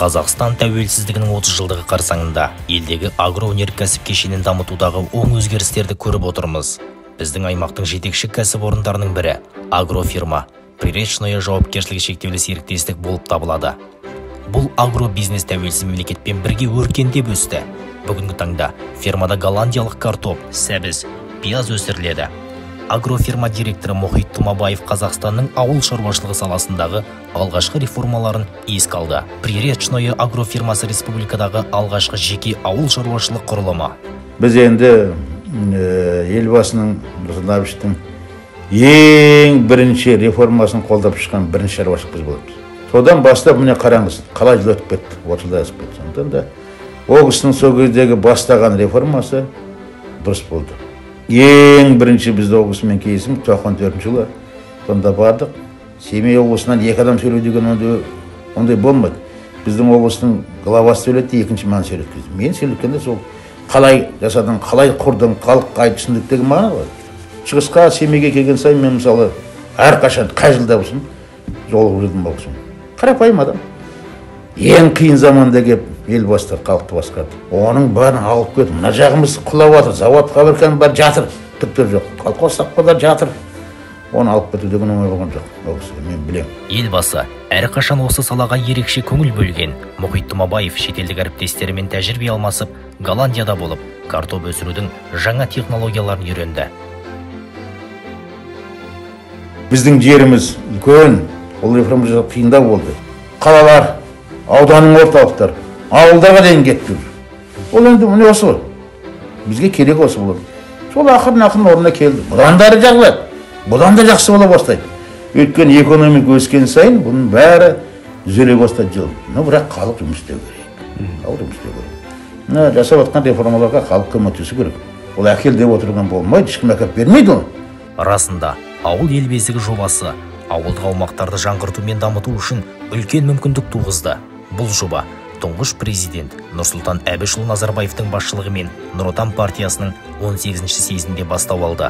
Қазақстан тәуелсіздігінің 30 жылдығы қарсаңында елдегі агроөнеркәсіп кешенін дамытудағы оң өзгерістерді көріп отырмыз. Біздің аймақтың жетекші кәсіпорындарының бірі агрофирма Приречное жауапкершілігі шектеулі серіктестік болып табылады. Бұл агробизнес тәуелсіз мемлекетпен бірге өркендеп өсті. Бүгінгі таңда фермада голландиялық картоп, сәбіз, пияз өсіріледі. Агрофирма директоры Мұхит Тұмабаев Қазақстанның ауыл шаруашылығы саласындағы алғашқы реформаларын еске алды. Приречное агрофирмасы республикадағы алғашқы жеке ауыл шаруашылық құрылымы. Біз енді елбасының Нұрсұлтан ең бірінші реформасын қолдап шыққан бірінші шаруашылық біз боламыз. Содан бастап міне қараңыз, қалай жыл өтіп кетті, 30 жылдай асып кетті. Сондықтан да ол кісінің сол кездегі бастаған реформасы дұрыс болды. Ең бірінші бізді облысымен келісім 94 жылы. Сонда бардық. Семей облысынан 2 адам сөйлеу деген ондай болмайды. Біздің облыстың главасы сөйлетті, екінші маған сөйлеткізді. Мен сөйлеткенде сол қалай жасадың, қалай құрдың, халыққа айт түсіндік деген мағына бар. Шығысқа Семейге келген сайын мен мысалы әрқашан қай жылда болсын жолығып жүрдім ол кісімен. Қарапайым адам. Ең қиын заманда келіп елбасылар халықты басқарды. Оның бәрін алып кетіп, мына жағымыз құлап жатыр, завод фабриканың бәрі жатыр, түптер жоқ. Колхоз жатыр. Оны алып кету деген оңай болған жоқ. Ол кісіге мен білемін. Елбасы әрқашан осы салаға ерекше көңіл бөлген. Мұхит Тұмабаев шетелдік әріптестерімен тәжірибе алмасып, Голландияда болып, картоп өсірудің жаңа технологияларын үйренді. Біздің жеріміз үлкен, ол реформа жасау қиындау болды. Қалалар, ауданның орталықтары, ауылдарға дейін кетті. Ол енді міне осы. Бізге керек осы болады. Сол ақырын орнына келді. Бұдан да жағылады. Бұдан да жақсы бола бастайды. Өйткені экономик өскен сайын бұның бәрі түзеле бастайды жыл. Бірақ халық жұмыс істеу керек. Жасап жатқан реформаларға халық көмектесу керек. Ол әкел деп отырған болмайды, ешкім әкеп бермейді оны. Расында, ауыл ел бесігі жобасы ауылдық аумақтарды жаңғырту мен дамыту үшін үлкен мүмкіндік туғызды. Бұл жоба тұңғыш президент Нұрсұлтан Әбішұлы Назарбаевтың басшылығымен Нұр Отан партиясының 18-ші съезінде бастау алды.